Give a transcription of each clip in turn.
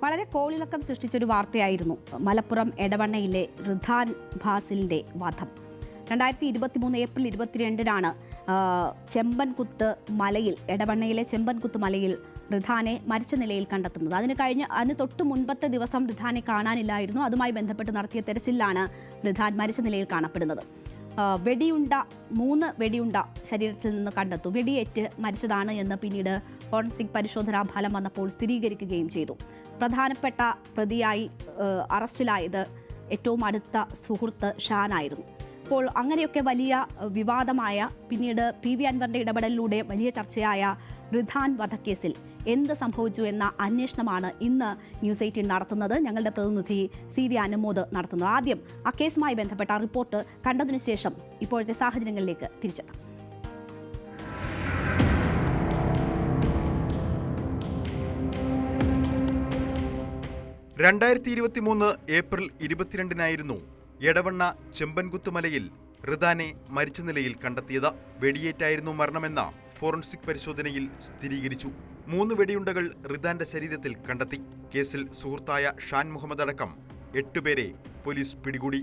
വളരെ കോളിളക്കം സൃഷ്ടിച്ചൊരു വാർത്തയായിരുന്നു മലപ്പുറം എടവണ്ണയിലെ റിധാൻ ഭാസിലിന്റെ വധം. 2023 ഏപ്രിൽ 22-നാണ് ചെമ്പൻകുത്ത് മലയിൽ, എടവണ്ണയിലെ ചെമ്പൻകുത്ത് മലയിൽ റിധാനെ മരിച്ച നിലയിൽ കണ്ടെത്തുന്നത്. അതിന് തൊട്ട് മുൻപത്തെ ദിവസം റിധാനെ കാണാനില്ലായിരുന്നു. അതുമായി ബന്ധപ്പെട്ട് നടത്തിയ തെരച്ചിലാണ് റിധാൻ മരിച്ച നിലയിൽ കാണപ്പെടുന്നത്. 3 വെടിയുണ്ട ശരീരത്തിൽ നിന്ന് കണ്ടെത്തു. വെടിയേറ്റ് മരിച്ചതാണ് എന്ന് പിന്നീട് ഫോറൻസിക് പരിശോധനാ ഫലം വന്നപ്പോൾ സ്ഥിരീകരിക്കുകയും ചെയ്തു. പ്രധാനപ്പെട്ട പ്രതിയായി അറസ്റ്റിലായത് ഏറ്റവും അടുത്ത സുഹൃത്ത് ഷാനായിരുന്നു. അപ്പോൾ അങ്ങനെയൊക്കെ വലിയ വിവാദമായ, പിന്നീട് PV അൻവറിന്റെ ഇടപെടലിലൂടെ വലിയ ചർച്ചയായ റിധാൻ വധക്കേസിൽ എന്ത് സംഭവിച്ചു എന്ന അന്വേഷണമാണ് ഇന്ന് ന്യൂസ് 18 നടത്തുന്നത്. ഞങ്ങളുടെ പ്രതിനിധി CV അനുമോദ് നടത്തുന്നത്. ആദ്യം ആ കേസുമായി ബന്ധപ്പെട്ട റിപ്പോർട്ട് കണ്ടതിനു ശേഷം ഇപ്പോഴത്തെ സാഹചര്യങ്ങളിലേക്ക് തിരിച്ചെത്താം. ഏപ്രിൽ 22-നായിരുന്നു എടവണ്ണ ചെമ്പൻകുത്ത് മലയിൽ റിധാനെ മരിച്ച നിലയിൽ കണ്ടെത്തിയത്. വെടിയേറ്റായിരുന്നു മരണമെന്ന ഫോറൻസിക് പരിശോധനയിൽ സ്ഥിരീകരിച്ചു. 3 വെടിയുണ്ടകൾ റിധാന്റെ ശരീരത്തിൽ കണ്ടെത്തി. കേസിൽ സുഹൃത്തായ ഷാൻ മുഹമ്മദ് അടക്കം 8 പേരെ പോലീസ് പിടികൂടി.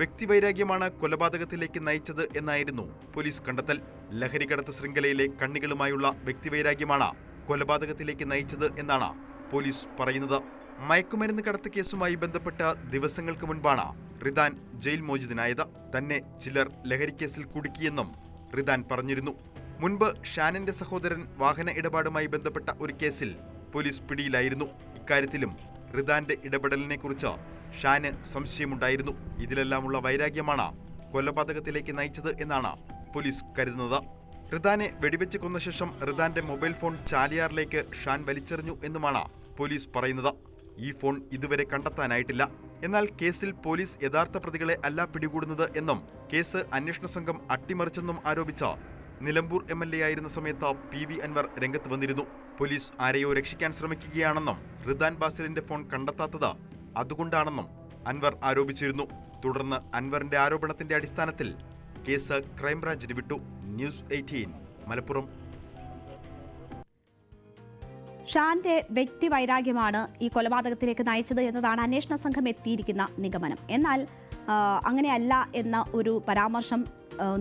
വ്യക്തിവൈരാഗ്യമാണ് കൊലപാതകത്തിലേക്ക് നയിച്ചത് എന്നായിരുന്നു പോലീസ് കണ്ടെത്തൽ. ലഹരിക്കടത്ത് ശൃംഖലയിലെ കണ്ണികളുമായുള്ള വ്യക്തിവൈരാഗ്യമാണ് കൊലപാതകത്തിലേക്ക് നയിച്ചത് എന്നാണ് പോലീസ് പറയുന്നത്. മയക്കുമരുന്ന് കടത്ത് കേസുമായി ബന്ധപ്പെട്ട ദിവസങ്ങൾക്ക് മുൻപാണ് റിധാൻ ജയിൽ മോചിതനായത്. തന്നെ ചിലർ ലഹരിക്കേസിൽ കുടുക്കിയെന്നും റിധാൻ പറഞ്ഞിരുന്നു. മുൻപ് ഷാനിന്റെ സഹോദരൻ വാഹന ഇടപാടുമായി ബന്ധപ്പെട്ട ഒരു കേസിൽ പോലീസ് പിടിയിലായിരുന്നു. ഇക്കാര്യത്തിലും റിധാന്റെ ഇടപെടലിനെക്കുറിച്ച് ഷാന് സംശയമുണ്ടായിരുന്നു. ഇതിലെല്ലാമുള്ള വൈരാഗ്യമാണ് കൊലപാതകത്തിലേക്ക് നയിച്ചത് എന്നാണ് പോലീസ് കരുതുന്നത്. റിധാനെ വെടിവെച്ച് കൊന്ന ശേഷം റിധാന്റെ മൊബൈൽ ഫോൺ ചാലിയാറിലേക്ക് ഷാൻ വലിച്ചെറിഞ്ഞു എന്നുമാണ് പോലീസ് പറയുന്നത്. ഈ ഫോൺ ഇതുവരെ കണ്ടെത്താനായിട്ടില്ല. എന്നാൽ കേസിൽ പോലീസ് യഥാർത്ഥ പ്രതികളെ അല്ല പിടികൂടുന്നത് എന്നും കേസ് അന്വേഷണ സംഘം അട്ടിമറിച്ചെന്നും ആരോപിച്ച നിലമ്പൂർ MLA ആയിരുന്ന സമയത്ത് PV അൻവർ രംഗത്ത് വന്നിരുന്നു. പോലീസ് ആരെയോ രക്ഷിക്കാൻ ശ്രമിക്കുകയാണെന്നും റിധാൻ ബാസിലിന്റെ ഫോൺ കണ്ടെത്താത്തത് അതുകൊണ്ടാണെന്നും അൻവർ ആരോപിച്ചിരുന്നു. തുടർന്ന് അൻവറിന്റെ ആരോപണത്തിന്റെ അടിസ്ഥാനത്തിൽ കേസ് ക്രൈംബ്രാഞ്ചിന് വിട്ടു. ന്യൂസ് 18 മലപ്പുറം. ഷാന്റെ വ്യക്തി വൈരാഗ്യമാണ് ഈ കൊലപാതകത്തിലേക്ക് നയിച്ചത് എന്നതാണ് അന്വേഷണ സംഘം എത്തിയിരിക്കുന്ന നിഗമനം. എന്നാൽ അങ്ങനെയല്ല എന്ന ഒരു പരാമർശം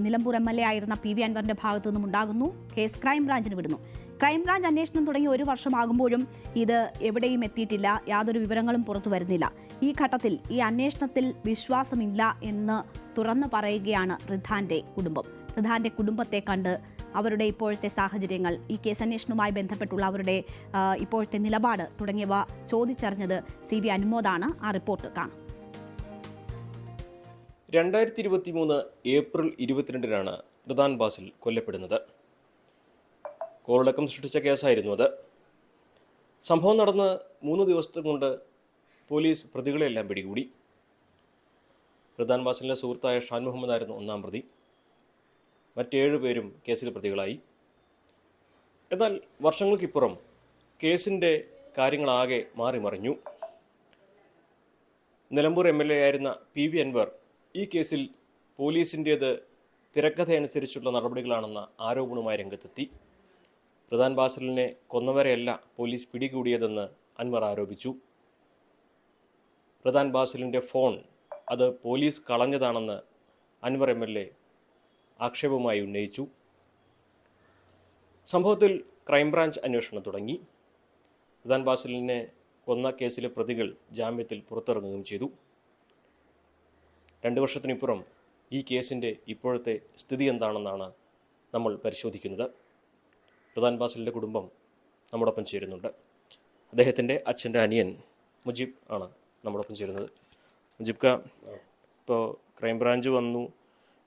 നിലമ്പൂർ MLA ആയിരുന്ന PV അൻവറിന്റെ ഭാഗത്തു നിന്നും ഉണ്ടാകുന്നു. കേസ് ക്രൈംബ്രാഞ്ചിന് വിടുന്നു. ക്രൈംബ്രാഞ്ച് അന്വേഷണം തുടങ്ങി 1 വർഷമാകുമ്പോഴും ഇത് എവിടെയും എത്തിയിട്ടില്ല. യാതൊരു വിവരങ്ങളും പുറത്തു വരുന്നില്ല. ഈ ഘട്ടത്തിൽ ഈ അന്വേഷണത്തിൽ വിശ്വാസമില്ല എന്ന് തുറന്നു പറയുകയാണ് റിധാന്റെ കുടുംബം. റിധാന്റെ കുടുംബത്തെ കണ്ട് അവരുടെ ഇപ്പോഴത്തെ സാഹചര്യങ്ങൾ, ഈ കേസ് അന്വേഷണവുമായി ബന്ധപ്പെട്ടുള്ള അവരുടെ ഇപ്പോഴത്തെ നിലപാട് തുടങ്ങിയവ ചോദിച്ചറിഞ്ഞത് CV അനുമോദാണ്. ആ റിപ്പോർട്ട് കാണാം. 2023 ഏപ്രിൽ 22-നാണ് റിധാൻ ബാസിൽ കൊല്ലപ്പെടുന്നത്. കോളിളക്കം സൃഷ്ടിച്ച കേസായിരുന്നു അത്. സംഭവം നടന്ന് 3 ദിവസത്തെ കൊണ്ട് പോലീസ് പ്രതികളെല്ലാം പിടികൂടി. റിധാൻ ബാസിലിൻ്റെ സുഹൃത്തായ ഷാൻ മുഹമ്മദ് ആയിരുന്നു 1-ാം പ്രതി. മറ്റ് 7 പേരും കേസിൽ പ്രതികളായി. എന്നാൽ വർഷങ്ങൾക്കിപ്പുറം കേസിൻ്റെ കാര്യങ്ങളാകെ മാറിമറിഞ്ഞു. നിലമ്പൂർ MLA ആയിരുന്ന PV അൻവർ ഈ കേസിൽ പോലീസിൻ്റേത് തിരക്കഥയനുസരിച്ചുള്ള നടപടികളാണെന്ന ആരോപണവുമായി രംഗത്തെത്തി. റിധാൻ ബാസിലിനെ കൊന്നവരെയല്ല പോലീസ് പിടികൂടിയതെന്ന് അൻവർ ആരോപിച്ചു. റിധാൻ ബാസിലിൻ്റെ ഫോൺ അത് പോലീസ് കളഞ്ഞതാണെന്ന് അൻവർ MLA ആക്ഷേപമായി ഉന്നയിച്ചു. സംഭവത്തിൽ ക്രൈംബ്രാഞ്ച് അന്വേഷണം തുടങ്ങി. റിധാൻ ബാസിലിനെ കൊന്ന കേസിലെ പ്രതികൾ ജാമ്യത്തിൽ പുറത്തിറങ്ങുകയും ചെയ്തു. 2 വർഷത്തിനിപ്പുറം ഈ കേസിൻ്റെ ഇപ്പോഴത്തെ സ്ഥിതി എന്താണെന്നാണ് നമ്മൾ പരിശോധിക്കുന്നത്. റിധാൻ ബാസിലിൻ്റെ കുടുംബം നമ്മോടൊപ്പം ചേരുന്നുണ്ട്. അദ്ദേഹത്തിൻ്റെ അച്ഛൻ്റെ അനിയൻ മുജീബ് ആണ് നമ്മോടൊപ്പം ചേരുന്നത്. മുജീബ് ക, ഇപ്പോൾ ക്രൈംബ്രാഞ്ച് വന്നു,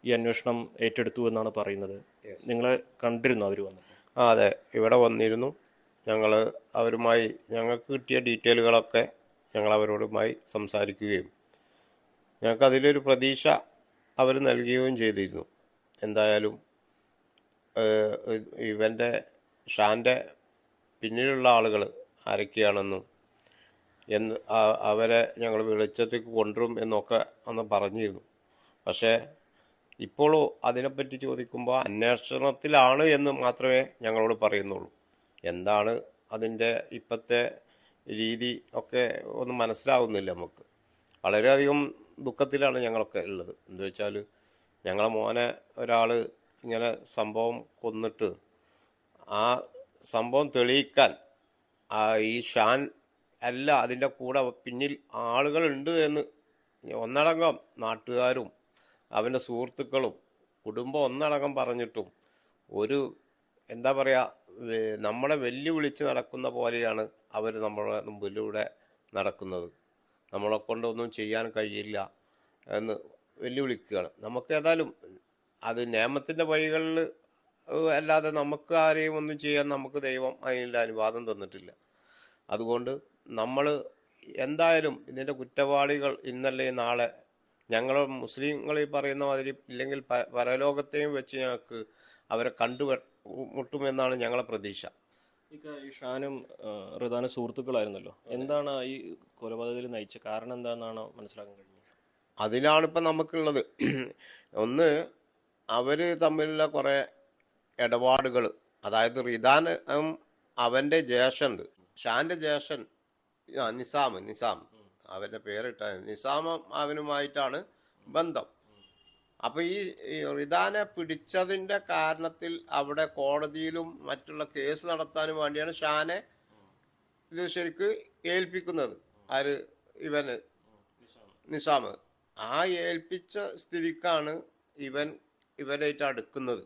ഈ അന്വേഷണം ഏറ്റെടുത്തു എന്നാണ് പറയുന്നത്. നിങ്ങളെ കണ്ടിരുന്നു അവർ വന്നു? അതെ, ഇവിടെ വന്നിരുന്നു. ഞങ്ങൾക്ക് കിട്ടിയ ഡീറ്റെയിലുകളൊക്കെ ഞങ്ങൾ അവരോടുമായി സംസാരിക്കുകയും ഞങ്ങൾക്കതിലൊരു പ്രതീക്ഷ അവർ നൽകുകയും ചെയ്തിരുന്നു. എന്തായാലും ഇവൻ്റെ ഷാൻ്റെ പിന്നിലുള്ള ആളുകൾ ആരൊക്കെയാണെന്നും അവരെ ഞങ്ങൾ വെളിച്ചത്തേക്ക് കൊണ്ടുവരും എന്നൊക്കെ അന്ന് പറഞ്ഞിരുന്നു. പക്ഷേ ഇപ്പോഴോ അതിനെപ്പറ്റി ചോദിക്കുമ്പോൾ അന്വേഷണത്തിലാണ് എന്ന് മാത്രമേ ഞങ്ങളോട് പറയുന്നുള്ളൂ. എന്താണ് അതിൻ്റെ ഇപ്പോഴത്തെ രീതി ഒക്കെ ഒന്നും മനസ്സിലാവുന്നില്ല നമുക്ക്. വളരെയധികം ദുഃഖത്തിലാണ് ഞങ്ങളൊക്കെ ഉള്ളത്. എന്താ വെച്ചാൽ ഞങ്ങളെ മോനെ ഒരാൾ ഇങ്ങനെ സംഭവം കൊന്നിട്ട് ആ സംഭവം തെളിയിക്കാൻ ഈ ഷാൻ അല്ല അതിൻ്റെ കൂടെ പിന്നിൽ ആളുകളുണ്ട് എന്ന് ഒന്നടങ്കം നാട്ടുകാരും അവൻ്റെ സുഹൃത്തുക്കളും കുടുംബം ഒന്നടങ്കം പറഞ്ഞിട്ടും ഒരു എന്താ പറയുക, നമ്മളെ വെല്ലുവിളിച്ച് നടക്കുന്ന പോലെയാണ് അവർ നമ്മുടെ മുമ്പിലൂടെ നടക്കുന്നത്. നമ്മളെ കൊണ്ടൊന്നും ചെയ്യാൻ കഴിയില്ല എന്ന് വെല്ലുവിളിക്കുകയാണ്. നമുക്ക് ഏതായാലും അത് നിയമത്തിൻ്റെ വഴികളിൽ അല്ലാതെ നമുക്ക് ആരെയും ഒന്നും ചെയ്യാൻ നമുക്ക് ദൈവം അതിനുള്ള അനുവാദം തന്നിട്ടില്ല. അതുകൊണ്ട് നമ്മൾ എന്തായാലും ഇതിൻ്റെ കുറ്റവാളികൾ ഇന്നല്ലേ നാളെ ഞങ്ങൾ മുസ്ലിങ്ങൾ ഈ പറയുന്ന മാതിരി ഇല്ലെങ്കിൽ പരലോകത്തെയും വെച്ച് ഞങ്ങൾക്ക് അവരെ മുട്ടുമെന്നാണ് ഞങ്ങളെ പ്രതീക്ഷ. ഈ ഷാനും റിദാനും സുഹൃത്തുക്കളായിരുന്നല്ലോ, എന്താണ് ഈ കൊലപാതകത്തിൽ നയിച്ച കാരണം എന്താണെന്നാണ് മനസ്സിലാക്കാൻ കഴിഞ്ഞത്? അതിലാണിപ്പോൾ നമുക്കുള്ളത്. ഒന്ന്, അവർ തമ്മിലുള്ള കുറേ ഇടപാടുകൾ, അതായത് റിദാനും അവൻ്റെ ജ്യേഷ്ഠനുണ്ട്, ഷാൻ്റെ ജ്യേഷ്ഠൻ നിസാം അവൻ്റെ പേരിട്ട നിസാം അവനുമായിട്ടാണ് ബന്ധം. അപ്പോൾ ഈ റിദാനെ പിടിച്ചതിൻ്റെ കാരണത്തിൽ അവിടെ കോടതിയിലും മറ്റുള്ള കേസ് നടത്താനും വേണ്ടിയാണ് ഷാനെ ഇത് ശരിക്ക് ഏൽപ്പിക്കുന്നത്. ആര്? നിസാം. ആ ഏൽപ്പിച്ച സ്ഥിതിക്കാണ് ഇവരായിട്ട് അടുക്കുന്നത്.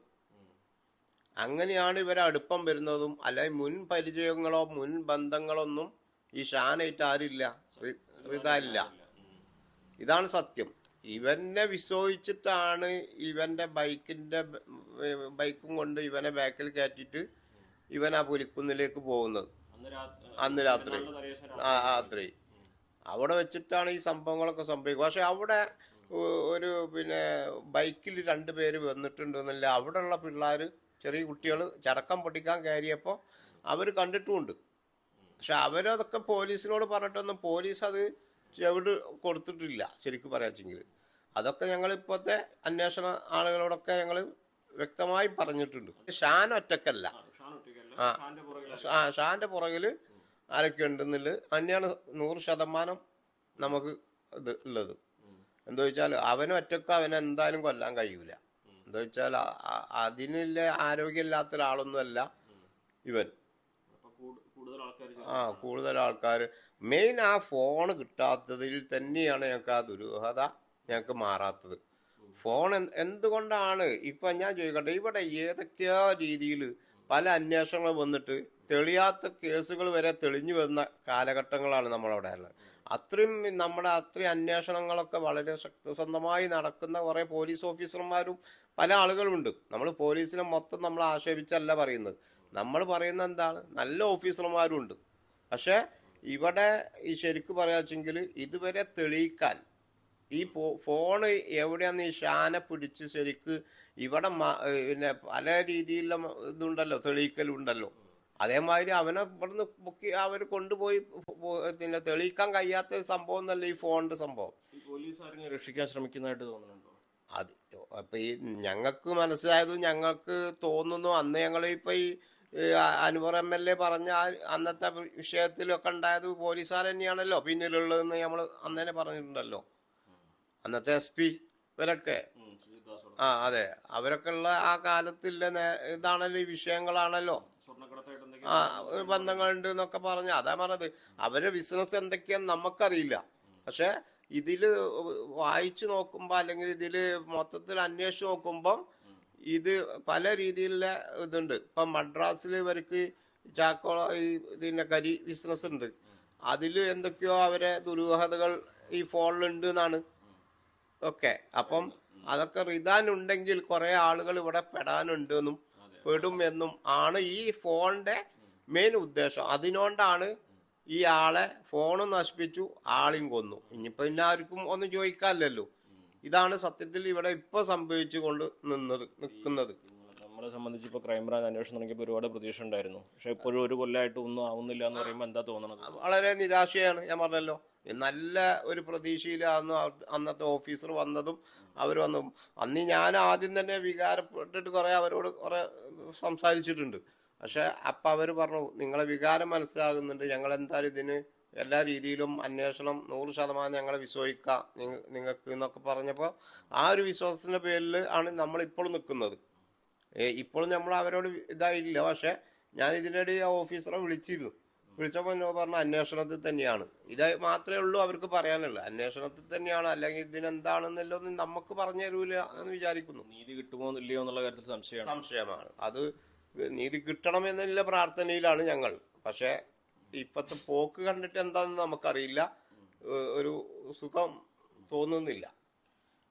അങ്ങനെയാണ് ഇവരെ അടുപ്പം വരുന്നതും. അല്ലെങ്കിൽ മുൻ പരിചയങ്ങളോ മുൻ ബന്ധങ്ങളൊന്നും ഈ ഷാനായിട്ട് ആരില്ല, റിദാ ഇല്ല. ഇതാണ് സത്യം. ഇവനെ വിശ്വസിച്ചിട്ടാണ് ഇവൻ്റെ ബൈക്കും കൊണ്ട് ഇവനെ ബാക്കിൽ കയറ്റിയിട്ട് ഇവൻ ആ പുലിക്കുന്നിലേക്ക് പോകുന്നത്. അന്ന് രാത്രി അവിടെ വെച്ചിട്ടാണ് ഈ സംഭവങ്ങളൊക്കെ സംഭവിക്കുക. പക്ഷെ അവിടെ ഒരു ബൈക്കിൽ 2 പേര് വന്നിട്ടുണ്ടെന്നല്ല, അവിടെയുള്ള പിള്ളേർ, ചെറിയ കുട്ടികൾ ചടക്കം പൊട്ടിക്കാൻ കയറിയപ്പോൾ അവർ കണ്ടിട്ടുമുണ്ട്. പക്ഷെ അവരതൊക്കെ പോലീസിനോട് പറഞ്ഞിട്ടൊന്നും പോലീസ് അത് ചെവിട് കൊടുത്തിട്ടില്ല ശരിക്കും പറയാച്ചെങ്കിൽ. അതൊക്കെ ഞങ്ങളിപ്പോഴത്തെ അന്വേഷണ ആളുകളോടൊക്കെ ഞങ്ങൾ വ്യക്തമായി പറഞ്ഞിട്ടുണ്ട്. ഷാൻ ഒറ്റക്കല്ല, ഷാൻ്റെ പുറകിൽ ആരൊക്കെ ഉണ്ടെന്നുള്ളത് തന്നെയാണ് 100% നമുക്ക് ഇത് ഉള്ളത്. എന്താ വെച്ചാൽ അവനും ഒറ്റക്ക് അവനെന്തായാലും കൊല്ലാൻ കഴിയൂല. എന്താ വെച്ചാൽ അതിനുള്ള ആരോഗ്യമില്ലാത്ത ഒരാളൊന്നുമല്ല ഇവൻ. കൂടുതൽ ആൾക്കാർ മെയിൻ ആ ഫോൺ കിട്ടാത്തതിൽ തന്നെയാണ് ഞങ്ങൾക്ക് ആ ദുരൂഹത ഞങ്ങൾക്ക് മാറാത്തത്. ഫോൺ എന്തുകൊണ്ടാണ് ഇപ്പം ഞാൻ ചോദിക്കട്ടെ, ഇവിടെ ഏതൊക്കെയോ രീതിയിൽ പല അന്വേഷണങ്ങൾ വന്നിട്ട് തെളിയാത്ത കേസുകൾ വരെ തെളിഞ്ഞു വരുന്ന കാലഘട്ടങ്ങളാണ് നമ്മളവിടെ ഉള്ളത്. അത്രയും അന്വേഷണങ്ങളൊക്കെ വളരെ സത്യസന്ധമായി നടക്കുന്ന കുറേ പോലീസ് ഓഫീസർമാരും പല ആളുകളുമുണ്ട്. നമ്മൾ പോലീസിനെ മൊത്തം നമ്മൾ ആക്ഷേപിച്ചല്ല പറയുന്നത്. നമ്മൾ പറയുന്നത് എന്താണ്, നല്ല ഓഫീസർമാരും ഉണ്ട്. പക്ഷേ ഇവിടെ ഈ ശരിക്കും പറയാച്ചെങ്കിൽ ഇതുവരെ തെളിയിക്കാൻ ഈ ഫോൺ എവിടെയാന്ന് ഈ ഷാനെ പിടിച്ച് ശരിക്ക് ഇവിടെ പല രീതിയിലുള്ള ഇതുണ്ടല്ലോ, തെളിയിക്കലുണ്ടല്ലോ. അതേമാതിരി അവനെ ഇവിടുന്ന് അവർ കൊണ്ടുപോയി തെളിയിക്കാൻ കഴിയാത്ത സംഭവം എന്നല്ല ഈ ഫോണിന്റെ സംഭവം. രക്ഷിക്കാൻ ശ്രമിക്കുന്നതായിട്ട് തോന്നുന്നുണ്ടോ? അത് അപ്പൊ ഈ ഞങ്ങൾക്ക് മനസ്സിലായതും ഞങ്ങൾക്ക് തോന്നുന്നു. അന്ന് ഞങ്ങൾ ഇപ്പൊ ഈ അൻവർ MLA പറഞ്ഞ അന്നത്തെ വിഷയത്തിലൊക്കെ ഉണ്ടായത് പോലീസുകാർ തന്നെയാണല്ലോ പിന്നിലുള്ളതെന്ന് നമ്മൾ അന്നേനെ പറഞ്ഞിട്ടുണ്ടല്ലോ. അന്നത്തെ SP ഇവരൊക്കെ അതെ, അവരൊക്കെ ഉള്ള ആ കാലത്തില്ല ഇതാണല്ലോ, ഈ വിഷയങ്ങളാണല്ലോ, ബന്ധങ്ങളുണ്ട് എന്നൊക്കെ പറഞ്ഞ. അതാ പറഞ്ഞത്, അവരുടെ ബിസിനസ് എന്തൊക്കെയാന്ന് നമുക്കറിയില്ല. പക്ഷെ ഇതിൽ വായിച്ചു നോക്കുമ്പോൾ അല്ലെങ്കിൽ ഇതിൽ മൊത്തത്തിൽ അന്വേഷിച്ച് നോക്കുമ്പം ഇത് പല രീതിയിലുള്ള ഇതുണ്ട്. ഇപ്പം മദ്രാസിൽ ഇവർക്ക് ചാക്കോള ഇതിൻ്റെ കരി ബിസിനസ് ഉണ്ട്. അതിൽ എന്തൊക്കെയോ അവരെ ദുരൂഹതകൾ ഈ ഫോണിലുണ്ട് എന്നാണ് ഒക്കെ. അപ്പം അതൊക്കെ റിദാനുണ്ടെങ്കിൽ കുറേ ആളുകൾ ഇവിടെ പെടാനുണ്ട് എന്നും പെടും എന്നും ആണ് ഈ ഫോണിൻ്റെ മെയിൻ ഉദ്ദേശം. അതിനോണ്ടാണ് ഈ ആളെ ഫോണും നശിപ്പിച്ചു, ആളെയും കൊന്നു. ഇനിയിപ്പോൾ ആർക്കും ഒന്നും ചോദിക്കാനില്ലല്ലോ. ഇതാണ് സത്യത്തിൽ ഇവിടെ ഇപ്പോൾ സംഭവിച്ചു കൊണ്ട് നിൽക്കുന്നത്. നമ്മളെ സംബന്ധിച്ച് ഇപ്പോൾ ക്രൈംബ്രാഞ്ച് അന്വേഷണം തുടങ്ങിയപ്പോൾ ഒരുപാട് പ്രതീക്ഷ ഉണ്ടായിരുന്നു. പക്ഷെ ഇപ്പോഴും 1 കൊല്ലമായിട്ട് ഒന്നും ആവുന്നില്ല എന്ന് പറയുമ്പോൾ എന്താ തോന്നുന്നത്? വളരെ നിരാശയാണ്. ഞാൻ പറഞ്ഞല്ലോ, നല്ല ഒരു പ്രതീക്ഷയിലായിരുന്നു അന്നത്തെ ഓഫീസർ വന്നതും അവർ വന്നതും. അന്ന് ഞാൻ ആദ്യം തന്നെ വികാരപ്പെട്ടിട്ട് കുറേ അവരോട് കുറേ സംസാരിച്ചിട്ടുണ്ട്. പക്ഷെ അപ്പം അവർ പറഞ്ഞു നിങ്ങളെ വികാരം മനസ്സിലാകുന്നുണ്ട്, ഞങ്ങൾ എന്തായാലും ഇതിന് എല്ലാ രീതിയിലും അന്വേഷണം 100% ഞങ്ങളെ വിശ്വസിക്കാം നിങ്ങൾക്ക് എന്നൊക്കെ പറഞ്ഞപ്പോൾ ആ ഒരു വിശ്വാസത്തിൻ്റെ പേരിൽ ആണ് നമ്മളിപ്പോൾ നിൽക്കുന്നത്. ഇപ്പോൾ നമ്മൾ അവരോട് ഇതായില്ല. പക്ഷേ ഞാൻ ഇതിനിടെ ആ ഓഫീസറെ വിളിച്ചപ്പോൾ എന്നോട് പറഞ്ഞ അന്വേഷണത്തിൽ തന്നെയാണ്. ഇത് മാത്രമേ ഉള്ളൂ അവർക്ക് പറയാനുള്ളത്, അന്വേഷണത്തിൽ തന്നെയാണ്. അല്ലെങ്കിൽ ഇതിനെന്താണെന്നല്ലൊന്നും നമുക്ക് പറഞ്ഞു തരൂല എന്ന് വിചാരിക്കുന്നു. നീതി കിട്ടുമോ ഇല്ലയോ എന്നുള്ള കാര്യത്തിൽ സംശയമാണ്. അത് നീതി കിട്ടണമെന്നുള്ള പ്രാർത്ഥനയിലാണ് ഞങ്ങൾ. പക്ഷേ ഇപ്പോഴത്തെ പോക്ക് കണ്ടിട്ട് എന്താണെന്ന് നമുക്കറിയില്ല, ഒരു സുഖം തോന്നുന്നില്ല.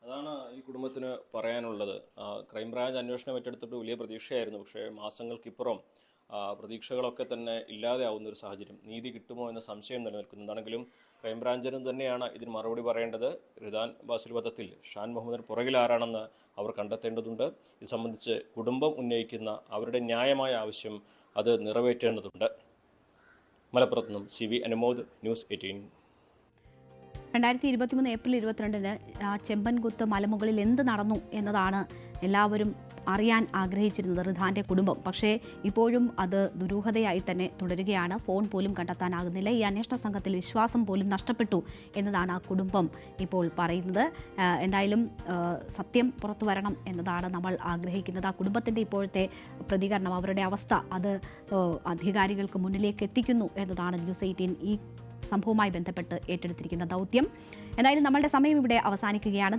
അതാണ് ഈ കുടുംബത്തിന് പറയാനുള്ളത്. ക്രൈംബ്രാഞ്ച് അന്വേഷണം ഏറ്റെടുത്തിട്ട് വലിയ പ്രതീക്ഷയായിരുന്നു. പക്ഷേ മാസങ്ങൾക്കിപ്പുറം പ്രതീക്ഷകളൊക്കെ തന്നെ ഇല്ലാതെ ആവുന്ന ഒരു സാഹചര്യം. നീതി കിട്ടുമോ എന്ന സംശയം നിലനിൽക്കുന്നുണ്ടാണെങ്കിലും ക്രൈംബ്രാഞ്ചിനും തന്നെയാണ് ഇതിന് മറുപടി പറയേണ്ടത്. റിദാൻ ബാസിൽ വധത്തിൽ ഷാൻ മുഹമ്മദിന് പുറകിൽ ആരാണെന്ന് അവർ കണ്ടെത്തേണ്ടതുണ്ട്. ഇത് സംബന്ധിച്ച് കുടുംബം ഉന്നയിക്കുന്ന അവരുടെ ന്യായമായ ആവശ്യം അത് നിറവേറ്റേണ്ടതുണ്ട്. മലപ്പുറത്ത് നിന്നും CV അനുമോദ്, ന്യൂസ് 18. 2023 ഏപ്രിൽ 22-ന് ചെമ്പൻകുത്ത് മലമുകളിൽ എന്ത് നടന്നു എന്നതാണ് എല്ലാവരും അറിയാൻ ആഗ്രഹിച്ചിരുന്നത്, റിദാന്റെ കുടുംബം. പക്ഷേ ഇപ്പോഴും അത് ദുരൂഹതയായി തന്നെ തുടരുകയാണ്. ഫോൺ പോലും കണ്ടെത്താനാകുന്നില്ല. ഈ അന്വേഷണ സംഘത്തിൽ വിശ്വാസം പോലും നഷ്ടപ്പെട്ടു എന്നതാണ് ആ കുടുംബം ഇപ്പോൾ പറയുന്നത്. എന്തായാലും സത്യം പുറത്തു വരണം എന്നതാണ് നമ്മൾ ആഗ്രഹിക്കുന്നത്. ആ കുടുംബത്തിൻ്റെ ഇപ്പോഴത്തെ പ്രതികരണം, അവരുടെ അവസ്ഥ അത് അധികാരികൾക്ക് മുന്നിലേക്ക് എത്തിക്കുന്നു എന്നതാണ് ന്യൂസ് 18 ഈ സംഭവവുമായി ബന്ധപ്പെട്ട് ഏറ്റെടുത്തിരിക്കുന്ന ദൗത്യം. എന്തായാലും നമ്മളുടെ സമയം ഇവിടെ അവസാനിക്കുകയാണ്.